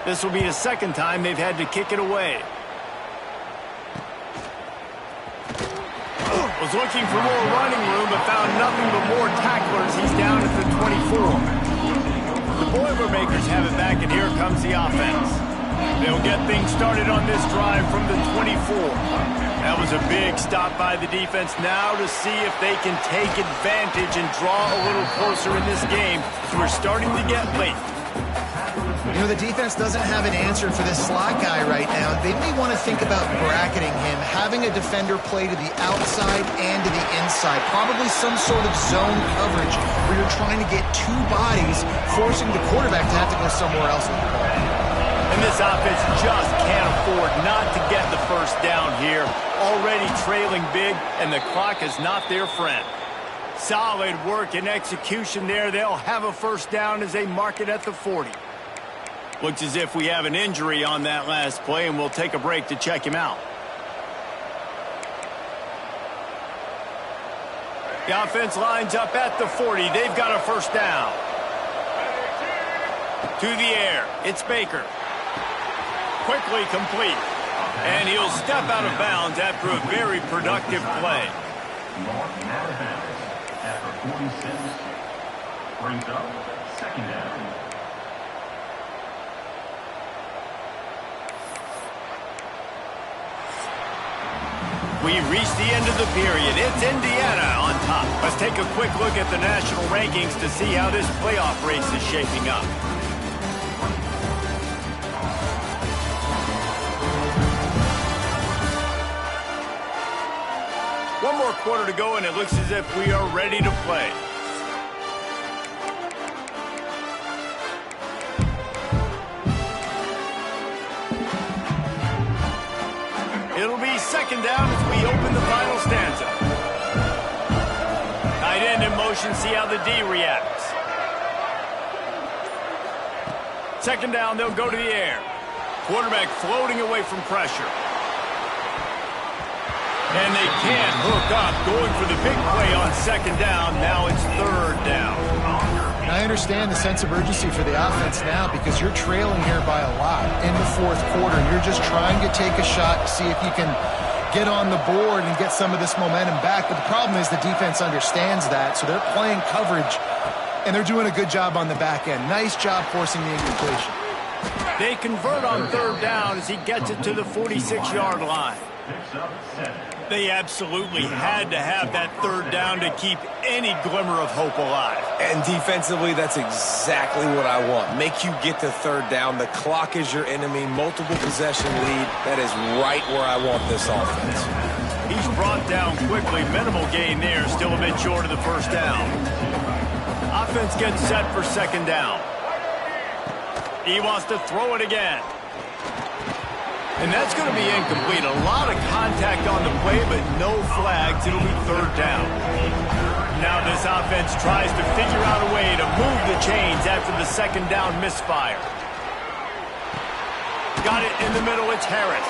This will be the 2nd time they've had to kick it away. Was looking for more running room, but found nothing but more tacklers. He's down at the 24. The Boilermakers have it back, and here comes the offense. They'll get things started on this drive from the 24. That was a big stop by the defense. Now to see if they can take advantage and draw a little closer in this game. We're starting to get late. You know, the defense doesn't have an answer for this slot guy right now. They may want to think about bracketing him, having a defender play to the outside and to the inside. Probably some sort of zone coverage where you're trying to get 2 bodies, forcing the quarterback to have to go somewhere else with the ball. And this offense just can't afford not to get the 1st down here. Already trailing big, and the clock is not their friend. Solid work and execution there. They'll have a 1st down as they mark it at the 40. Looks as if we have an injury on that last play, and we'll take a break to check him out. The offense lines up at the 40. They've got a 1st down. To the air. It's Baker. Quickly complete. And he'll step out of bounds after a very productive play. After 46, brings up 2nd down. We reached the end of the period. It's Indiana on top. Let's take a quick look at the national rankings to see how this playoff race is shaping up. One more quarter to go, and it looks as if we are ready to play. It'll be second down as we open the final stanza. Tight end in motion, see how the D reacts. Second down, they'll go to the air. Quarterback floating away from pressure. And they can't hook up, going for the big play on second down. Now it's third down. I understand the sense of urgency for the offense now because you're trailing here by a lot in the fourth quarter. And you're just trying to take a shot to see if you can get on the board and get some of this momentum back. But the problem is the defense understands that, so they're playing coverage, and they're doing a good job on the back end. Nice job forcing the incompletion. They convert on third down as he gets it to the 46-yard line. They absolutely had to have that third down to keep any glimmer of hope alive. And defensively, that's exactly what I want. Make you get to third down. The clock is your enemy. Multiple possession lead. That is right where I want this offense. He's brought down quickly. Minimal gain there. Still a bit short of the first down. Offense gets set for second down. He wants to throw it again. And that's going to be incomplete. A lot of contact on the play, but no flags. It'll be third down. Now this offense tries to figure out a way to move the chains after the second down misfire. Got it in the middle. It's Harris.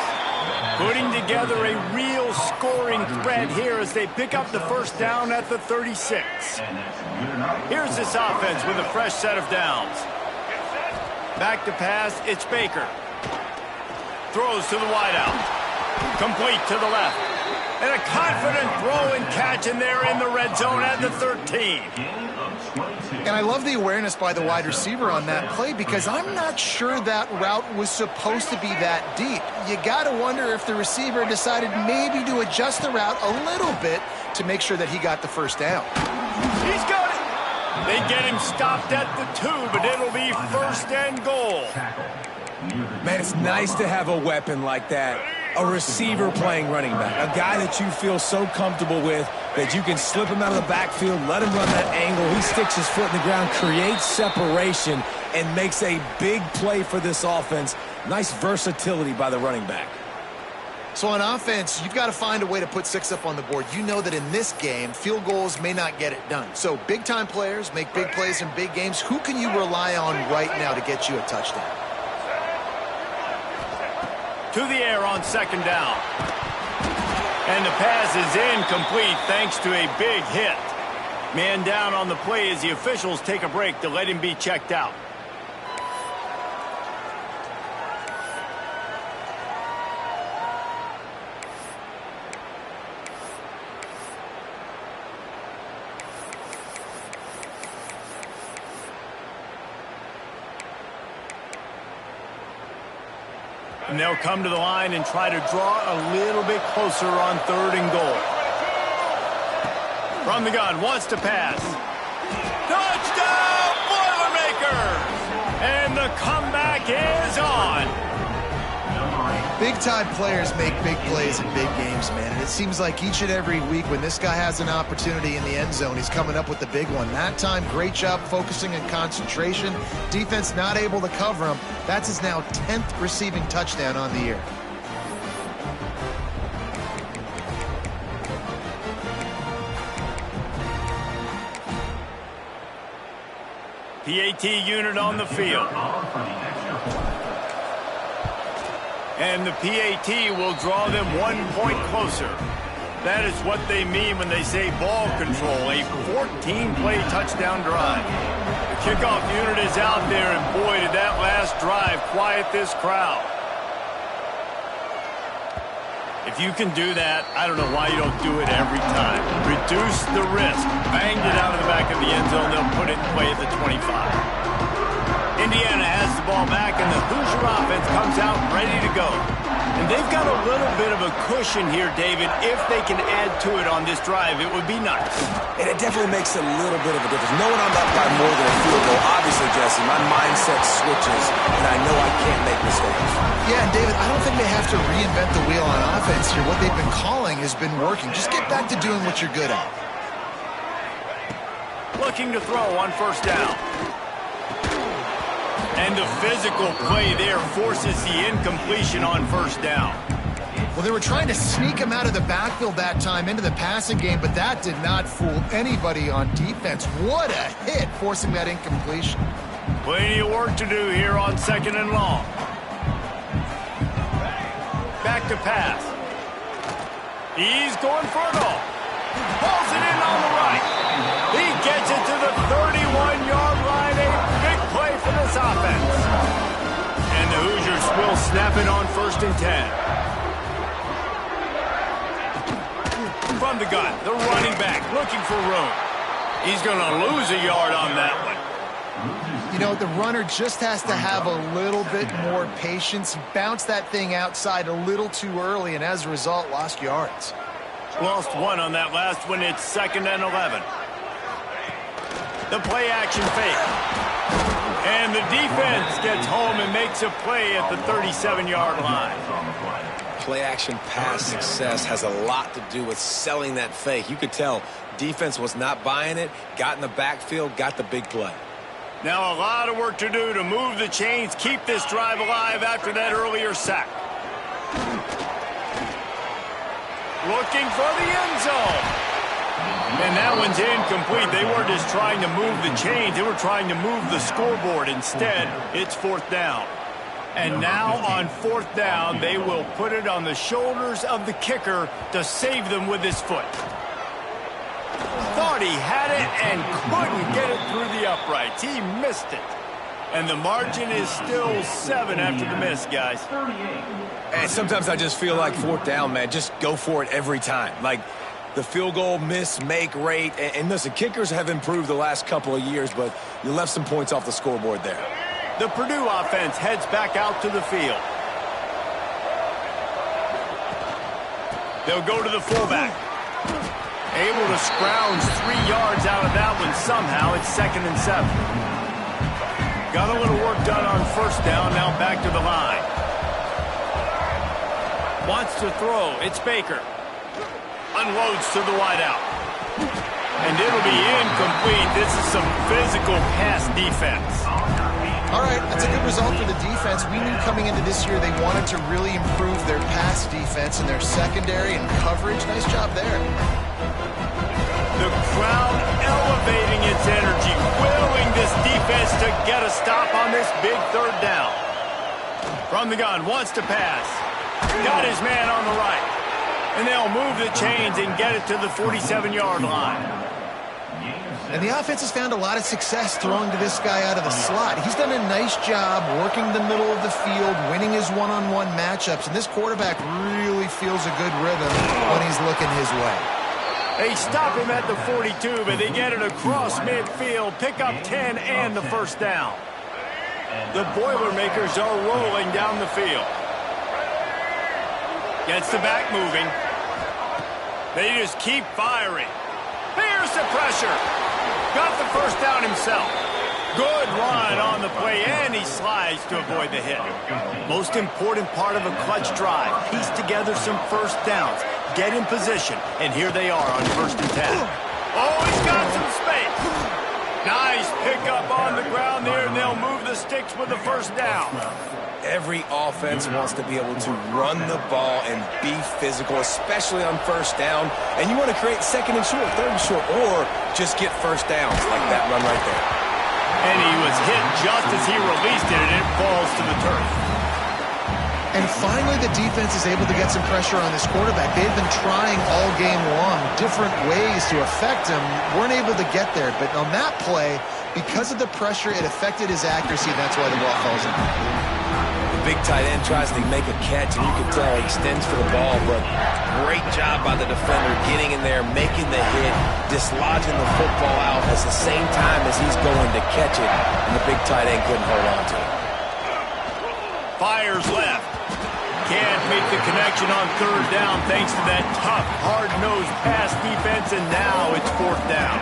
Putting together a real scoring threat here as they pick up the first down at the 36. Here's this offense with a fresh set of downs. Back to pass. It's Baker. Throws to the wideout. Complete to the left. And a confident throw and catch, and they're in the red zone at the 13. And I love the awareness by the wide receiver on that play because I'm not sure that route was supposed to be that deep. You got to wonder if the receiver decided maybe to adjust the route a little bit to make sure that he got the first down. He's got it. They get him stopped at the 2, but it'll be first and goal. Man, it's nice to have a weapon like that. A receiver playing running back. A guy that you feel so comfortable with that you can slip him out of the backfield, let him run that angle. He sticks his foot in the ground, creates separation, and makes a big play for this offense. Nice versatility by the running back. So on offense, you've got to find a way to put 6 up on the board. You know that in this game, field goals may not get it done. So big-time players make big plays in big games. Who can you rely on right now to get you a touchdown? To the air on second down. And the pass is incomplete thanks to a big hit. Man down on the play as the officials take a break to let him be checked out. And they'll come to the line and try to draw a little bit closer on third and goal. From the gun, wants to pass. Touchdown, Boilermakers! And the comeback is on. Big-time players make big plays in big games, man. And it seems like each and every week when this guy has an opportunity in the end zone, he's coming up with the big one. That time, great job focusing and concentration. Defense not able to cover him. That's his now 10th receiving touchdown on the year. PAT unit on the field. And the PAT will draw them 1 point closer. That is what they mean when they say ball control, a 14-play touchdown drive. The kickoff unit is out there, and boy, did that last drive quiet this crowd. If you can do that, I don't know why you don't do it every time. Reduce the risk. Banged it out of the back of the end zone. They'll put it in play at the 25. Indiana has the ball back, and the Hoosier offense comes out ready to go. And they've got a little bit of a cushion here, David. If they can add to it on this drive, it would be nice. And it definitely makes a little bit of a difference. Knowing I'm up by more than a field goal, obviously, Jesse, my mindset switches, and I know I can't make mistakes. Yeah, and David, I don't think they have to reinvent the wheel on offense here. What they've been calling has been working. Just get back to doing what you're good at. Looking to throw on first down. And the physical play there forces the incompletion on first down. Well, they were trying to sneak him out of the backfield that time into the passing game, but that did not fool anybody on defense. What a hit, forcing that incompletion. Plenty of work to do here on second and long. Back to pass. He's going for it all. Pulls it in on the right. He gets it to the 31-yard line. A big play for this offense. And the Hoosiers will snap it on 1st and 10. From the gun, the running back looking for room. He's going to lose a yard on that one. You know, the runner just has to have a little bit more patience. He bounced that thing outside a little too early, and as a result, lost yards. Lost one on that last one. It's 2nd and 11. The play action fake. And the defense gets home and makes a play at the 37-yard line. Play action pass success has a lot to do with selling that fake. You could tell defense was not buying it, got in the backfield, got the big play. Now a lot of work to do to move the chains, keep this drive alive after that earlier sack. Looking for the end zone. And that one's incomplete. They weren't just trying to move the chains. They were trying to move the scoreboard. Instead, it's 4th down. And now on 4th down, they will put it on the shoulders of the kicker to save them with his foot. Thought he had it and couldn't get it through the uprights. He missed it. And the margin is still 7 after the miss, guys. And sometimes I just feel like 4th down, man, just go for it every time. Like the field goal miss-make rate. And listen, kickers have improved the last couple of years, but you left some points off the scoreboard there. The Purdue offense heads back out to the field. They'll go to the fullback. Able to scrounge 3 yards out of that one somehow. It's 2nd and 7. Got a little work done on first down. Now back to the line. Wants to throw. It's Baker. Unloads to the wideout. And it'll be incomplete. This is some physical pass defense. All right, that's a good result for the defense. We knew coming into this year they wanted to really improve their pass defense and their secondary and coverage. Nice job there. The crowd elevating its energy, willing this defense to get a stop on this big 3rd down. From the gun, wants to pass. Got his man on the right. And they'll move the chains and get it to the 47-yard line. And the offense has found a lot of success throwing to this guy out of the slot. He's done a nice job working the middle of the field, winning his one-on-one matchups, and this quarterback really feels a good rhythm when he's looking his way. They stop him at the 42, but they get it across midfield, pick up 10 and the 1st down. The Boilermakers are rolling down the field. Gets the back moving. They just keep firing. Here's the pressure. Got the 1st down himself. Good run on the play, and he slides to avoid the hit. Most important part of a clutch drive. Piece together some 1st downs. Get in position, and here they are on 1st and 10. Oh, he's got some space. Nice pickup on the ground there, and they'll move the sticks with the 1st down. Every offense wants to be able to run the ball and be physical, especially on 1st down. And you want to create 2nd and short, 3rd and short, or just get 1st downs like that run right there. And he was hit just as he released it, and it falls to the turf. And finally, the defense is able to get some pressure on this quarterback. They've been trying all game long different ways to affect him. Weren't able to get there. But on that play, because of the pressure, it affected his accuracy. That's why the ball falls in. The big tight end tries to make a catch, and you can tell he extends for the ball. But great job by the defender getting in there, making the hit, dislodging the football out at the same time as he's going to catch it. And the big tight end couldn't hold on to it. Fires left. can't make the connection on third down thanks to that tough, hard-nosed pass defense, and now it's fourth down.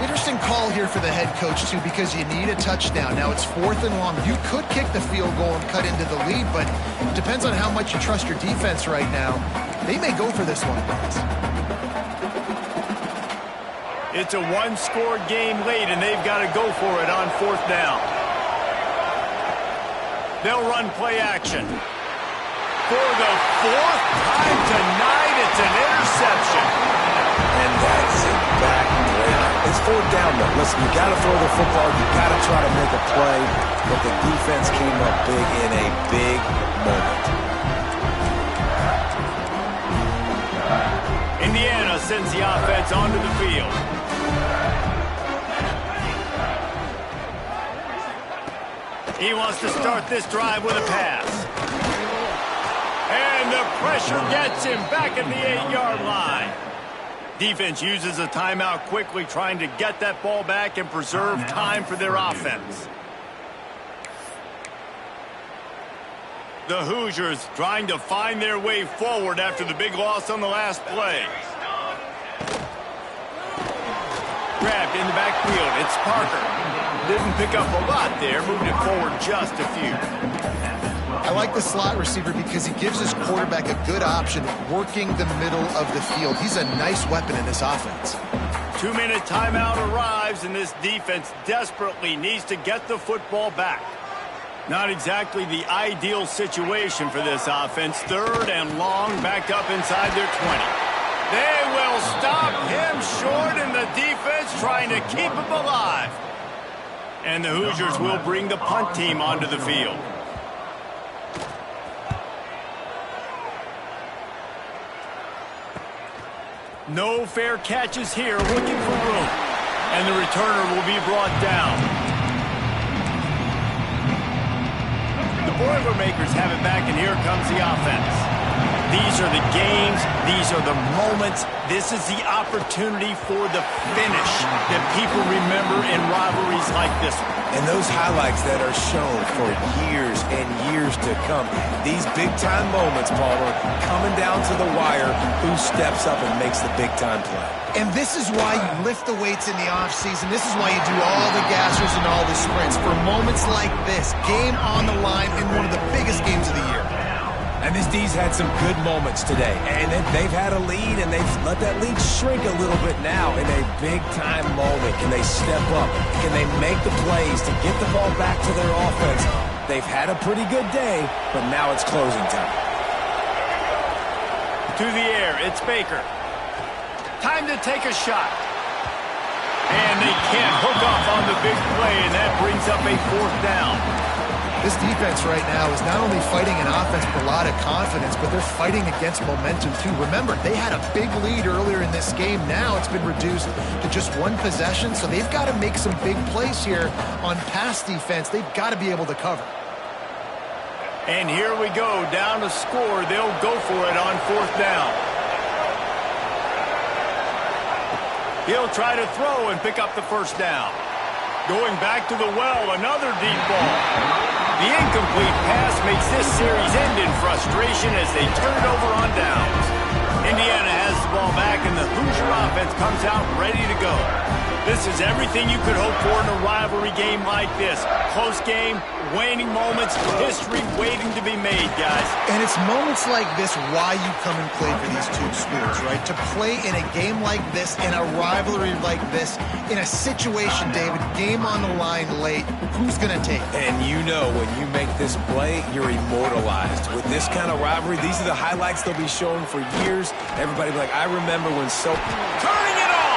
Interesting call here for the head coach, too, because you need a touchdown. Now it's fourth and long. You could kick the field goal and cut into the lead, but it depends on how much you trust your defense right now. They may go for this one, guys. It's a one-score game late, and they've got to go for it on fourth down. They'll run play action. For the fourth time tonight, it's an interception. And that's it. Back there. It's fourth down, though. Listen, you got to throw the football. You got to try to make a play. But the defense came up big in a big moment. Indiana sends the offense onto the field. He wants to start this drive with a pass. And the pressure gets him back at the 8-yard line. Defense uses a timeout quickly, trying to get that ball back and preserve time for their offense. The Hoosiers trying to find their way forward after the big loss on the last play. Grabbed in the backfield. It's Parker. Didn't pick up a lot there. Moved it forward just a few. I like the slot receiver because he gives his quarterback a good option working the middle of the field. He's a nice weapon in this offense. 2-minute timeout arrives, and this defense desperately needs to get the football back. Not exactly the ideal situation for this offense. Third and long, backed up inside their 20. They will stop him short, and the defense trying to keep him alive. And the Hoosiers will bring the punt team onto the field. No fair catches here, looking for room. And the returner will be brought down. The Boilermakers have it back, and here comes the offense. These are the games. These are the moments. This is the opportunity for the finish that people remember in rivalries like this one. And those highlights that are shown for years and years to come. These big-time moments, Palmer, coming down to the wire, who steps up and makes the big-time play. And this is why you lift the weights in the offseason. This is why you do all the gassers and all the sprints. For moments like this, game on the line in one of the biggest games of the year. And this D's had some good moments today. And they've had a lead, and they've let that lead shrink a little bit now in a big-time moment. Can they step up? Can they make the plays to get the ball back to their offense? They've had a pretty good day, but now it's closing time. To the air, it's Baker. Time to take a shot. And they can't hook off on the big play, and that brings up a fourth down. This defense right now is not only fighting an offense with a lot of confidence, but they're fighting against momentum too. Remember, they had a big lead earlier in this game. Now it's been reduced to just one possession, so they've got to make some big plays here on pass defense. They've got to be able to cover. And here we go, down to score. They'll go for it on fourth down. He'll try to throw and pick up the first down. Going back to the well, another deep ball. The incomplete pass makes this series end in frustration as they turn it over on downs. Indiana has the ball back, and the Hoosier offense comes out ready to go. This is everything you could hope for in a rivalry game like this. Close game, waning moments, history waiting to be made, guys. And it's moments like this why you come and play for these two schools, right? To play in a game like this, in a rivalry like this, in a situation, David, game on the line late, who's going to take it? And you know when you make this play, you're immortalized. With this kind of rivalry, these are the highlights they'll be showing for years. Everybody will be like, I remember when so... Turning it on!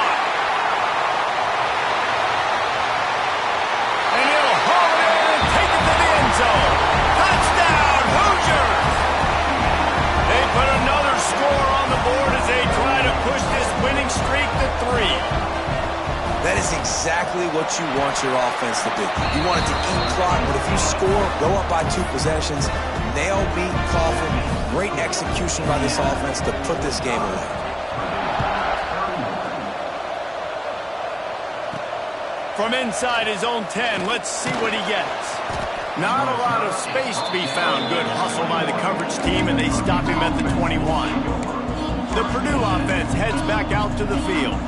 Zone. Touchdown, Hoosiers! They put another score on the board as they try to push this winning streak to 3. That is exactly what you want your offense to do. You want it to eat clock, but if you score, go up by 2 possessions, nail, beat, coffin, great execution by this offense to put this game away. From inside his own 10, let's see what he gets. Not a lot of space to be found. Good hustle by the coverage team, and they stop him at the 21. The Purdue offense heads back out to the field.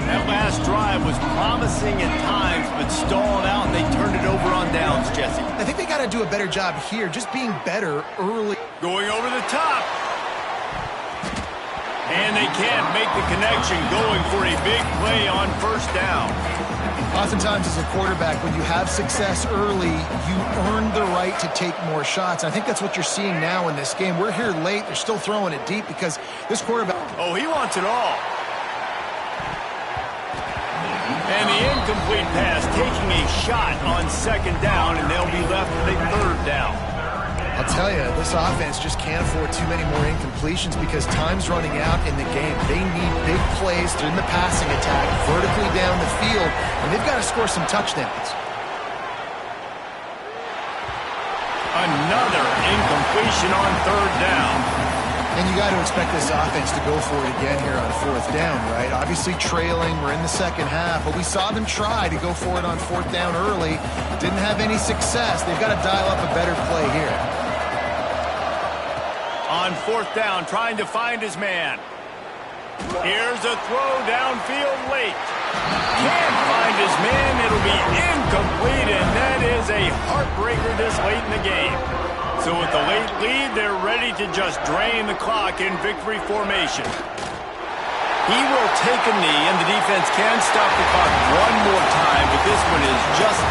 That last drive was promising at times, but stalled out, and they turned it over on downs, Jesse. I think they got to do a better job here, just being better early. Going over the top. And they can't make the connection, going for a big play on first down. Oftentimes as a quarterback, when you have success early, you earn the right to take more shots. I think that's what you're seeing now in this game. We're here late. They're still throwing it deep because this quarterback... Oh, he wants it all. And the incomplete pass taking a shot on second down, and they'll be left with a third down. I'll tell you, this offense just can't afford too many more incompletions because time's running out in the game. They need big plays in the passing attack, vertically down the field, and they've got to score some touchdowns. Another incompletion on third down. And you got to expect this offense to go for it again here on fourth down, right? Obviously trailing, we're in the second half, but we saw them try to go for it on fourth down early. Didn't have any success. They've got to dial up a better play here. On fourth down, trying to find his man. Here's a throw downfield late. Can't find his man. It'll be incomplete, and that is a heartbreaker this late in the game. So with the late lead, they're ready to just drain the clock in victory formation. He will take a knee, and the defense can stop the clock one more time, but this one is just